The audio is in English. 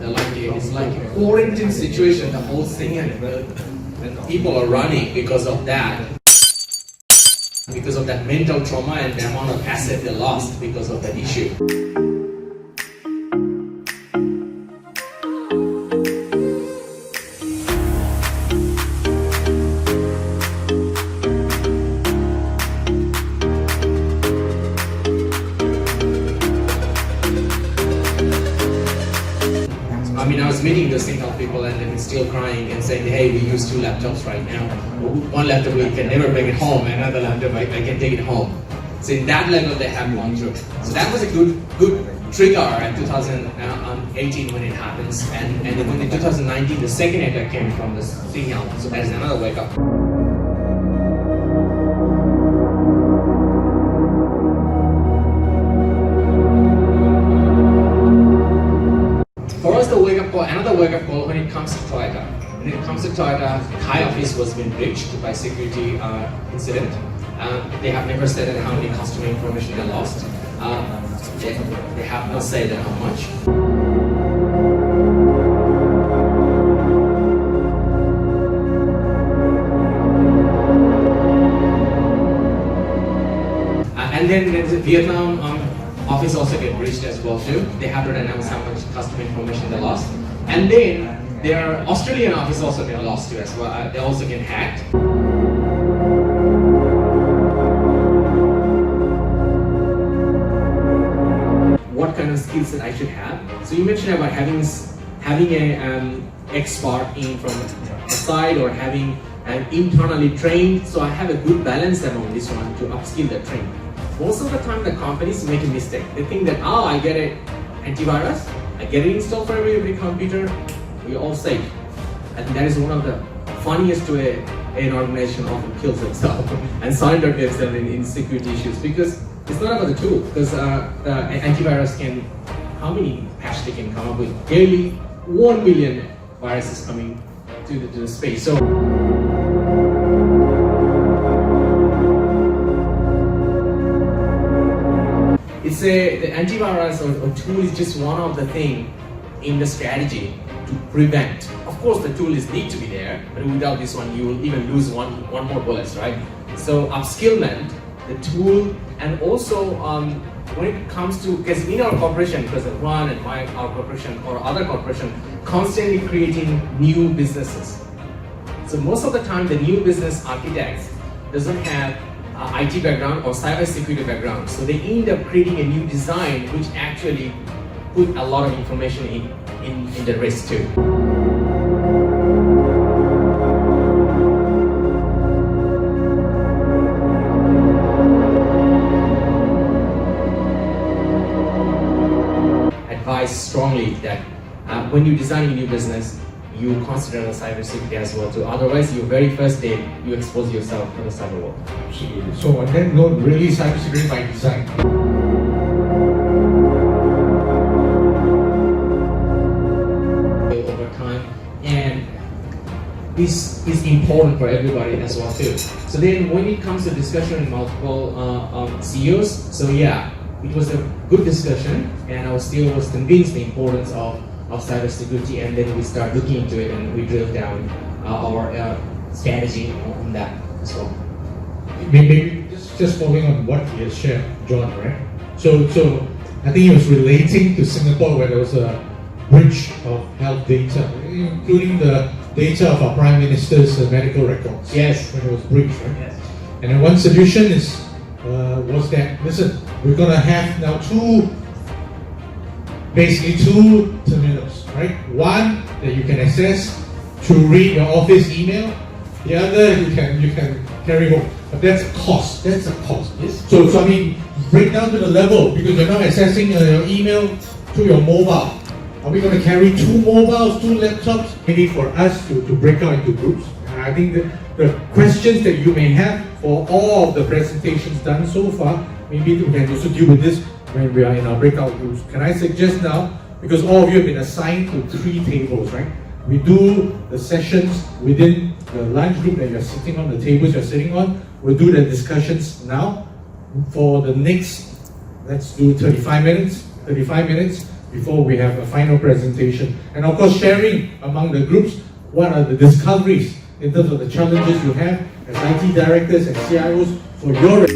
it's like a quarantine situation, the whole thing, and people are running because of that. Because of that mental trauma and the amount of asset they lost because of that issue. I was meeting those Singapore people and they're still crying and saying, hey, we use 2 laptops right now. One laptop we can never bring it home, another laptop I can take it home. So in that level they have gone through. So that was a good trigger in 2018 when it happens. And then in 2019, the second attack came from the Singapore. So that's another wake up. For us, another wake-up call when it comes to Toyota. When it comes to Toyota, Thai office was being breached by security incident. They have never said how many customer information they lost. They have not said how much. And then there's Vietnam office also get breached as well too. They have to announce how much customer information they lost. And then their Australian office also get lost too as well. They also get hacked. What kind of skills that I should have? So you mentioned about having a expert in from the side or having an internally trained. So I have a good balance among this one to upskill the train. Most of the time the companies make a mistake. They think that, I get an antivirus, I get it installed for every computer, we're all safe. I think that is one of the funniest way an organization often kills themselves and surrender themselves in security issues, because it's not about the tool, because an antivirus can, how many patches they can come up with? Daily 1 million viruses coming to the space. So the antivirus or tool is just one of the things in the strategy to prevent. Of course, the tool need to be there, but without this one, you will even lose one more bullets, right? So upskillment, the tool, and also when it comes to, because in our corporation, because Hoan and our corporation or other corporation, constantly creating new businesses. So most of the time, the new business architects doesn't have IT background or cyber security background. So they end up creating a new design which actually put a lot of information in the risk too. Advise strongly that when you design a new business, you consider the cybersecurity as well too. Otherwise, your very first day, you expose yourself to the cyber world. Absolutely. So on that note, really cybersecurity by design. Over time, and this is important for everybody as well too. So then, when it comes to discussion with multiple CEOs, so yeah, it was a good discussion, and I was convinced the importance of cybersecurity, and then we start looking into it and we drill down our strategy on that as well. Maybe just following on what he has shared, John, right? So I think he was relating to Singapore where there was a breach of health data, including the data of our Prime Minister's medical records. Yes. When it was breached, right? Yes. And then one solution was that, listen, we're going to have now basically two terminals, right? One that you can access to read your office email. The other you can carry home. But that's a cost. That's a cost. Yes. So I mean, break down to the level, because you're now accessing your email to your mobile. Are we going to carry 2 mobiles, 2 laptops? Maybe for us to break out into groups. And I think that the questions that you may have for all of the presentations done so far, maybe we can also deal with this when we are in our breakout groups. Can I suggest now, because all of you have been assigned to 3 tables, right? We do the sessions within the lunch group that you're sitting on, the tables you're sitting on. We'll do the discussions now. For the next, let's do 35 minutes. before we have a final presentation. And of course, sharing among the groups what are the discoveries in terms of the challenges you have as IT directors and CIOs for your